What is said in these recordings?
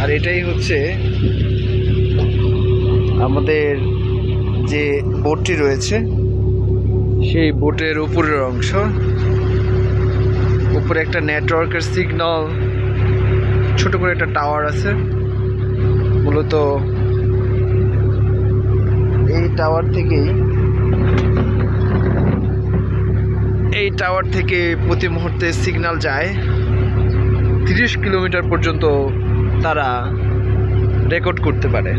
আর এটাই হচ্ছে আমাদের যে বোটটি রয়েছে সেই বোটের উপরের অংশ। উপরে একটা নেটওয়ার্কের সিগন্যাল, ছোট করে একটা টাওয়ার আছে। মূলত এই টাওয়ার থেকে প্রতি মুহূর্তে সিগন্যাল যায় 30 কিলোমিটার পর্যন্ত। তারা রেকর্ড করতে পারে,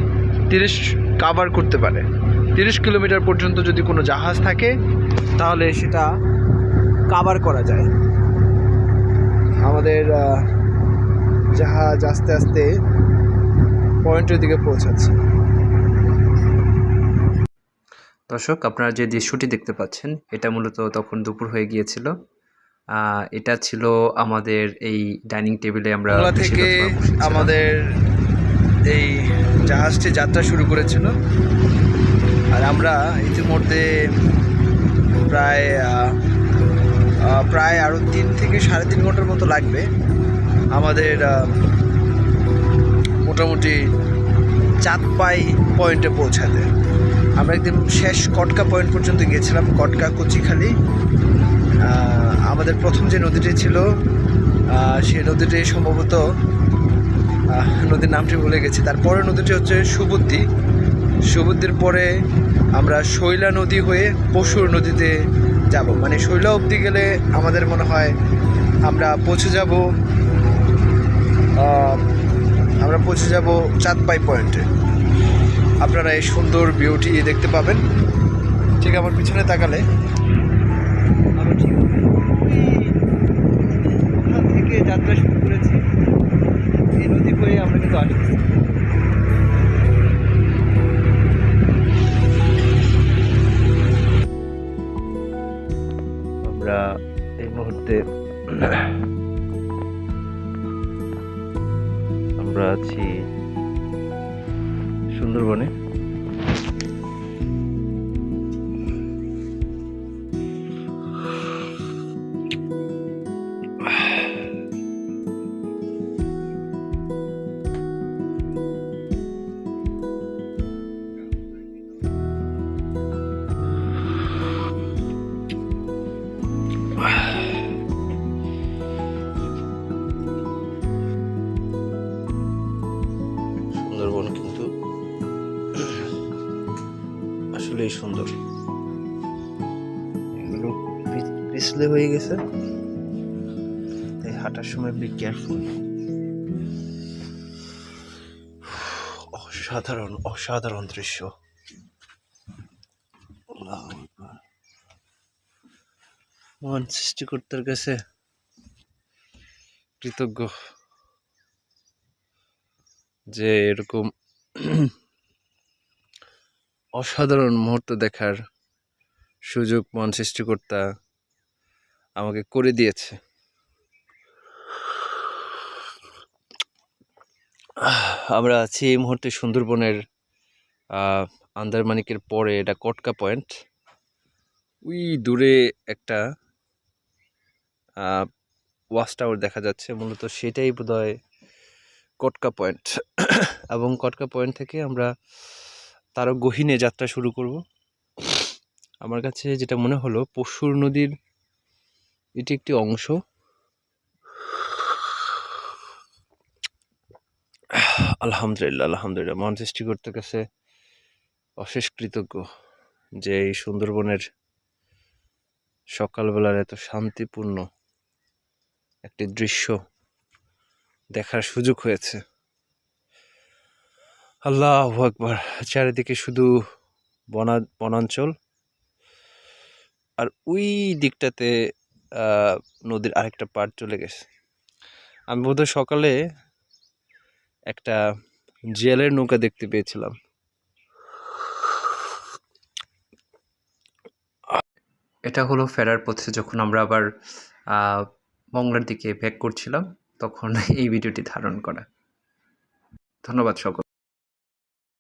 30 কাভার করতে পারে। 30 কিলোমিটার পর্যন্ত যদি কোনো জাহাজ থাকে তাহলে সেটা কাভার করা যায়। আমাদের জাহাজ আস্তে আস্তে পয়েন্টের দিকে পৌঁছাচ্ছে। দর্শক, আপনারা যে দৃশ্যটি দেখতে পাচ্ছেন এটা মূলত তখন দুপুর হয়ে গিয়েছিল। এটা ছিল আমাদের এই ডাইনিং টেবিলে আমরা থেকে আমাদের এই জাহাজটি যাত্রা শুরু করেছিল। আর আমরা ইতিমধ্যে প্রায় আরও 3 থেকে 3.5 ঘন্টার মতো লাগবে আমাদের মোটামুটি চাঁদপাই পয়েন্টে পৌঁছাতে। আমরা একদম শেষ কটকা পয়েন্ট পর্যন্ত গিয়েছিলাম, কটকা কচিখালি। আমাদের প্রথম যে নদীটি ছিল সেই নদীটি সম্ভবত নদীর নামটি ভুলে গেছি। তারপরে নদীটি হচ্ছে সুবুদ্দির পরে আমরা শৈলা নদী হয়ে পশুর নদীতে যাব। মানে শৈলা অবধি গেলে আমাদের মনে হয় আমরা পৌঁছে যাব চাঁদপাই পয়েন্টে। আপনারা এই সুন্দর ভিউটি দেখতে পাবেন। ঠিক আমার পিছনে তাকালে আমরা ঠিক ওখান থেকে যাত্রা শুরু করেছি। এই নদী হয়ে আমরা কিন্তু আসছি। আমরা এই মুহূর্তে আমরা আছি সুন্দরবনে। সুন্দরবন কিন্তু আসলেই সুন্দর। এগুলো পিছলে হয়ে গেছে, তাই হাঁটার সময় বি কেয়ারফুল। অসাধারণ দৃশ্য। মহান সৃষ্টিকর্তার কাছে কৃতজ্ঞ যে এরকম অসাধারণ মুহূর্ত দেখার সুযোগ মহান সৃষ্টিকর্তা আমাকে করে দিয়েছে। আমরা আছি এই মুহূর্তে সুন্দরবনের আন্দারমানিকের পরে এটা কটকা পয়েন্ট। ওই দূরে একটা ওয়াচ টাওয়ার দেখা যাচ্ছে, মূলত সেটাই বোধহয় কটকা পয়েন্ট। এবং কটকা পয়েন্ট থেকে আমরা তারও গহীনে যাত্রা শুরু করব। আমার কাছে যেটা মনে হলো, পশুর নদীর এটি একটি অংশ। আলহামদুলিল্লাহ মহান সৃষ্টিকর্তার কাছে অশেষ কৃতজ্ঞ যে এই সুন্দরবনের সকালবেলার এত শান্তিপূর্ণ একটি দৃশ্য দেখার সুযোগ হয়েছে। আল্লাহু আকবার। চারিদিকে শুধু বনাঞ্চল, আর ওই দিকটাতে নদীর আরেকটা পাড় চলে গেছে। আমি বোধহয় সকালে একটা জেলের নৌকা দেখতে পেয়েছিলাম। এটা হলো ফেরার পথে যখন আমরা আবার মংলার দিকে ব্যাক করছিলাম, তখন এই ভিডিওটি ধারণ করা। ধন্যবাদ সকল।